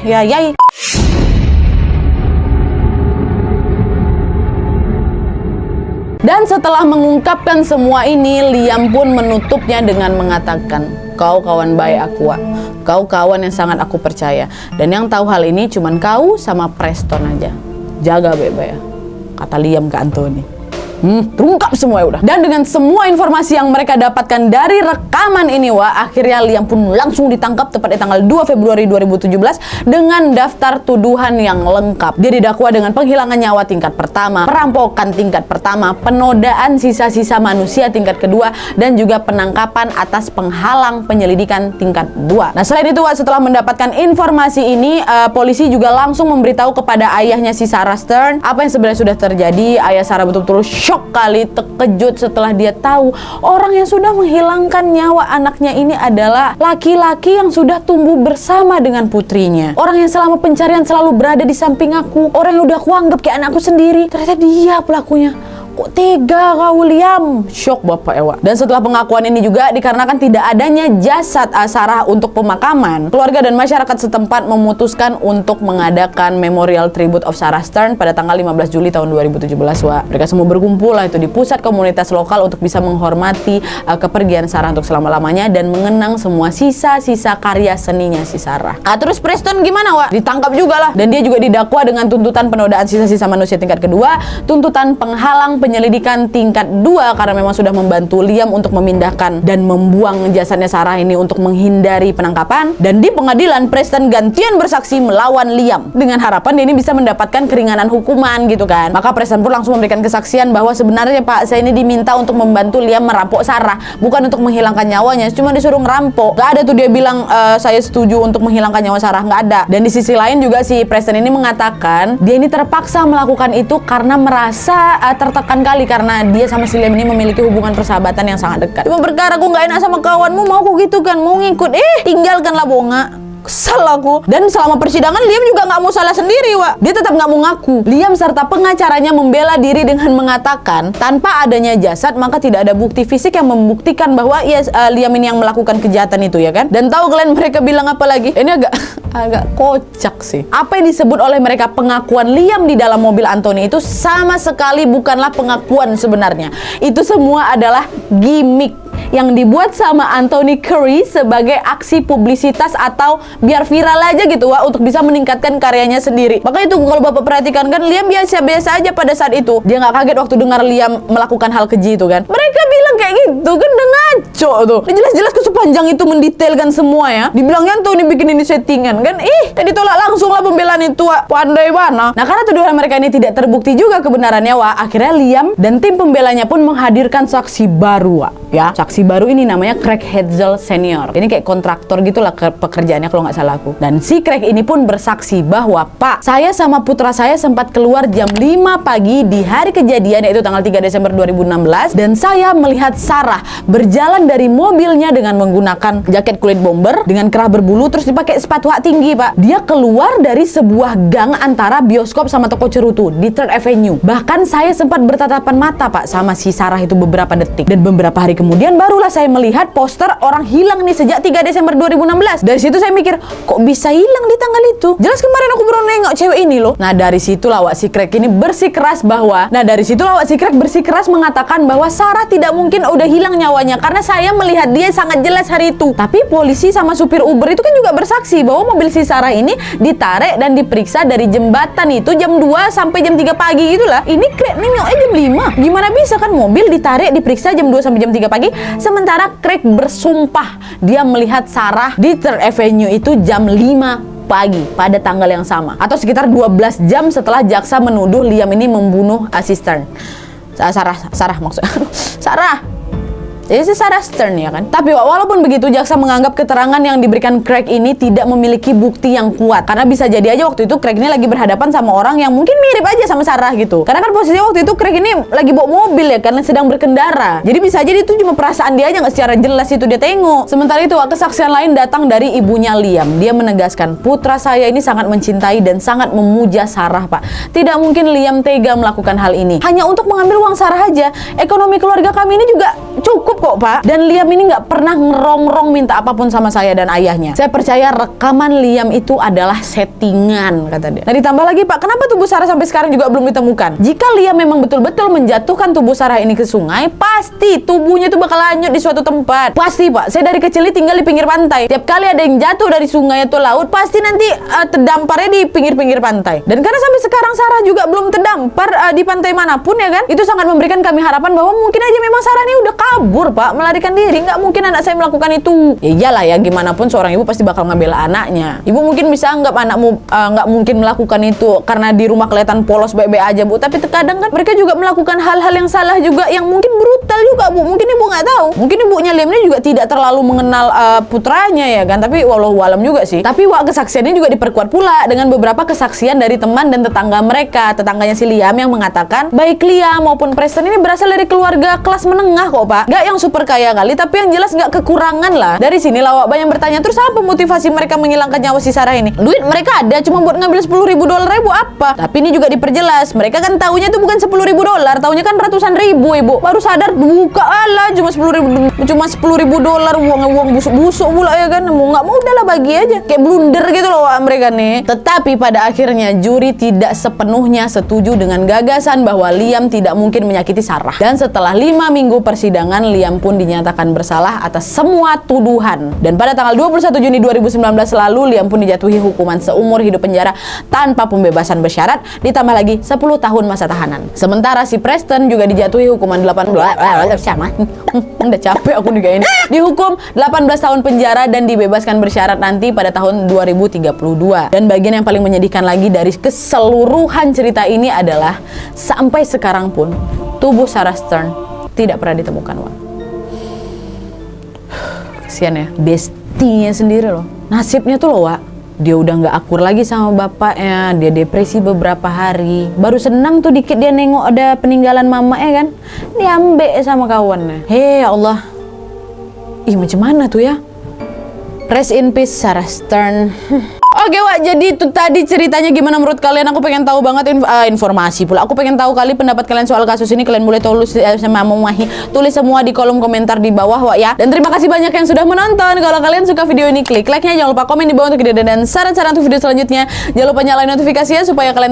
ya yai. Dan setelah mengungkapkan semua ini, Liam pun menutupnya dengan mengatakan, kau kawan baik aku, Wak. Kau kawan yang sangat aku percaya. Dan yang tahu hal ini cuman kau sama Preston aja. Jaga baik-baik ya, kata Liam ke Anthony. Terungkap semua ya udah. Dan dengan semua informasi yang mereka dapatkan dari rekaman ini, akhirnya Liam pun langsung ditangkap tepat di tanggal 2 Februari 2017 dengan daftar tuduhan yang lengkap. Dia didakwa dengan penghilangan nyawa tingkat pertama, perampokan tingkat pertama, penodaan sisa-sisa manusia tingkat kedua, dan juga penangkapan atas penghalang penyelidikan tingkat 2. Nah, selain itu, setelah mendapatkan informasi ini, polisi juga langsung memberitahu kepada ayahnya si Sarah Stern apa yang sebenarnya sudah terjadi. Ayah Sarah betul-betul shock kali, terkejut setelah dia tahu orang yang sudah menghilangkan nyawa anaknya ini adalah laki-laki yang sudah tumbuh bersama dengan putrinya. Orang yang selama pencarian selalu berada di samping aku, orang yang udah aku anggap kayak anakku sendiri, ternyata dia pelakunya. Kok tega kau, Liam? Shock bapak Ewa. Dan setelah pengakuan ini juga, dikarenakan tidak adanya jasad Sarah untuk pemakaman, keluarga dan masyarakat setempat memutuskan untuk mengadakan Memorial Tribute of Sarah Stern pada tanggal 15 Juli tahun 2017, Mereka semua berkumpul lah itu di pusat komunitas lokal untuk bisa menghormati kepergian Sarah untuk selama-lamanya dan mengenang semua sisa-sisa karya seninya si Sarah. Terus Preston gimana, Wak? Ditangkap juga lah. Dan dia juga didakwa dengan tuntutan penodaan sisa-sisa manusia tingkat kedua, tuntutan penghalang penyelidikan tingkat 2 karena memang sudah membantu Liam untuk memindahkan dan membuang jasadnya Sarah ini untuk menghindari penangkapan. Dan di pengadilan, Preston gantian bersaksi melawan Liam dengan harapan dia ini bisa mendapatkan keringanan hukuman gitu kan. Maka Preston pun langsung memberikan kesaksian bahwa sebenarnya Pak, saya ini diminta untuk membantu Liam merampok Sarah, bukan untuk menghilangkan nyawanya, cuma disuruh ngerampok. Gak ada tuh dia bilang saya setuju untuk menghilangkan nyawa Sarah, nggak ada. Dan di sisi lain juga si Preston ini mengatakan dia ini terpaksa melakukan itu karena merasa tertekan kali karena dia sama si Liam ini memiliki hubungan persahabatan yang sangat dekat. Cuma perkara aku nggak enak sama kawanmu, mau aku gitu kan, mau ngikut, tinggalkanlah bonga. Kesel aku. Dan selama persidangan Liam juga nggak mau salah sendiri, Wak. Dia tetap nggak mau ngaku. Liam serta pengacaranya membela diri dengan mengatakan tanpa adanya jasad maka tidak ada bukti fisik yang membuktikan bahwa Liam ini yang melakukan kejahatan itu, ya kan. Dan tahu kalian mereka bilang apa lagi? Ini agak kocak sih. Apa yang disebut oleh mereka pengakuan Liam di dalam mobil Anthony itu sama sekali bukanlah pengakuan sebenarnya. Itu semua adalah gimmick yang dibuat sama Anthony Curry sebagai aksi publisitas atau biar viral aja gitu, Wak, untuk bisa meningkatkan karyanya sendiri. Maka itu kalau Bapak perhatikan kan Liam biasa-biasa aja pada saat itu. Dia nggak kaget waktu dengar Liam melakukan hal keji itu kan. Mereka bilang kayak gitu kan, udah ngaco tuh. Jelas-jelas sepanjang itu mendetailkan semua ya. Dibilangnya Anthony bikin ini settingan kan. Ditolak langsung lah pembelaan itu, Wak. Pandai mana. Nah, karena tuduhan mereka ini tidak terbukti juga kebenarannya, Wak, akhirnya Liam dan tim pembelanya pun menghadirkan saksi baru, Wak, ya. Saksi baru ini namanya Craig Hetzel Senior. Ini kayak kontraktor gitulah pekerjaannya kalau nggak salah aku. Dan si Craig ini pun bersaksi bahwa, Pak, saya sama putra saya sempat keluar jam 5 pagi di hari kejadian, yaitu tanggal 3 Desember 2016, dan saya melihat Sarah berjalan dari mobilnya dengan menggunakan jaket kulit bomber dengan kerah berbulu terus dipakai sepatu hak tinggi, Pak. Dia keluar dari sebuah gang antara bioskop sama toko cerutu di 3rd Avenue. Bahkan saya sempat bertatapan mata, Pak, sama si Sarah itu beberapa detik. Dan beberapa hari kemudian barulah saya melihat poster orang hilang nih sejak 3 Desember 2016. Dari situ saya mikir, kok bisa hilang di tanggal itu? Jelas kemarin aku baru nengok cewek ini loh. Nah, dari situlah si Craig ini bersikeras mengatakan bahwa Sarah tidak mungkin udah hilang nyawanya karena saya melihat dia sangat jelas hari itu. Tapi polisi sama supir Uber itu kan juga bersaksi bahwa mobil si Sarah ini ditarik dan diperiksa dari jembatan itu jam 2 sampai jam 3 pagi gitulah. Ini Craig nengoknya jam 5. Gimana bisa kan mobil ditarik diperiksa jam 2 sampai jam 3 pagi, sementara Craig bersumpah dia melihat Sarah di 3rd Avenue itu jam 5 pagi pada tanggal yang sama, atau sekitar 12 jam setelah jaksa menuduh Liam ini membunuh asisten Sarah maksudnya Sarah. Jadi si Sarah Stern, ya kan. Tapi walaupun begitu, jaksa menganggap keterangan yang diberikan Craig ini tidak memiliki bukti yang kuat. Karena bisa jadi aja waktu itu Craig ini lagi berhadapan sama orang yang mungkin mirip aja sama Sarah gitu. Karena kan posisinya waktu itu Craig ini lagi bawa mobil ya, karena sedang berkendara. Jadi bisa jadi itu cuma perasaan dia aja, nggak secara jelas itu dia tengok. Sementara itu kesaksian lain datang dari ibunya Liam. Dia menegaskan, putra saya ini sangat mencintai dan sangat memuja Sarah, Pak. Tidak mungkin Liam tega melakukan hal ini hanya untuk mengambil uang Sarah aja. Ekonomi keluarga kami ini juga cukup kok Pak. Dan Liam ini nggak pernah ngerongrong minta apapun sama saya dan ayahnya. Saya percaya rekaman Liam itu adalah settingan, kata dia. Nah ditambah lagi Pak, kenapa tubuh Sarah sampai sekarang juga belum ditemukan? Jika Liam memang betul-betul menjatuhkan tubuh Sarah ini ke sungai, pasti tubuhnya itu bakal hanyut di suatu tempat. Pasti Pak, saya dari kecil tinggal di pinggir pantai. Tiap kali ada yang jatuh dari sungai atau laut, pasti nanti terdamparnya di pinggir-pinggir pantai. Dan karena sampai sekarang Sarah juga belum terdampar di pantai manapun ya kan, itu sangat memberikan kami harapan bahwa mungkin aja memang Sarah ini udah kabur Pak, melarikan diri. Nggak mungkin anak saya melakukan itu. Ya iyalah ya, gimana pun seorang ibu pasti bakal ngebela anaknya. Ibu mungkin bisa anggap anakmu nggak mungkin melakukan itu karena di rumah kelihatan polos baik-baik aja Bu, tapi terkadang kan mereka juga melakukan hal-hal yang salah juga, yang mungkin brutal juga Bu. Mungkin ibu nggak tahu, mungkin ibunya Liam ini juga tidak terlalu mengenal putranya ya kan, tapi wallahualam juga sih. Tapi kesaksiannya juga diperkuat pula dengan beberapa kesaksian dari teman dan tetangga mereka. Tetangganya si Liam yang mengatakan baik Liam maupun Preston ini berasal dari keluarga kelas menengah kok Pak, nggak yang super kaya kali, tapi yang jelas nggak kekurangan lah. Dari sini lawak banyak bertanya, terus apa motivasi mereka menghilangkan nyawa si Sarah ini? Duit mereka ada, cuma buat ngambil $10.000 ibu apa? Tapi ini juga diperjelas, mereka kan taunya itu bukan $10.000, taunya kan ratusan ribu ibu. Baru sadar buka alah cuma $10.000, uang busuk-busuk pula ya kan. Mau nggak mau udahlah bagi aja, kayak blunder gitu loh mereka nih. Tetapi pada akhirnya juri tidak sepenuhnya setuju dengan gagasan bahwa Liam tidak mungkin menyakiti Sarah. Dan setelah 5 minggu persidangan, Liam pun dinyatakan bersalah atas semua tuduhan. Dan pada tanggal 21 Juni 2019 lalu, Liam pun dijatuhi hukuman seumur hidup penjara tanpa pembebasan bersyarat, ditambah lagi 10 tahun masa tahanan. Sementara si Preston juga dijatuhi hukuman 18 sama. Udah capek aku juga ini. Dihukum 18 tahun penjara dan dibebaskan bersyarat nanti pada tahun 2032. Dan bagian yang paling menyedihkan lagi dari keseluruhan cerita ini adalah sampai sekarang pun tubuh Sarah Stern tidak pernah ditemukan, Wak. Kasian ya, bestinya sendiri loh. Nasibnya tuh loh, Wak, dia udah nggak akur lagi sama bapaknya, dia depresi beberapa hari. Baru senang tuh dikit dia nengok ada peninggalan mama ya kan, diambil sama kawannya. Hei ya Allah, ih macam mana tuh ya. Rest in peace Sarah Stern. Oke Wak, jadi itu tadi ceritanya. Gimana menurut kalian? Aku pengen tahu banget informasi pula. Aku pengen tahu kali pendapat kalian soal kasus ini. Kalian boleh tulis tulis semua di kolom komentar di bawah Wak ya. Dan terima kasih banyak yang sudah menonton. Kalau kalian suka video ini, klik like-nya. Jangan lupa komen di bawah untuk ide dan saran-saran untuk video selanjutnya. Jangan lupa nyalain notifikasinya supaya kalian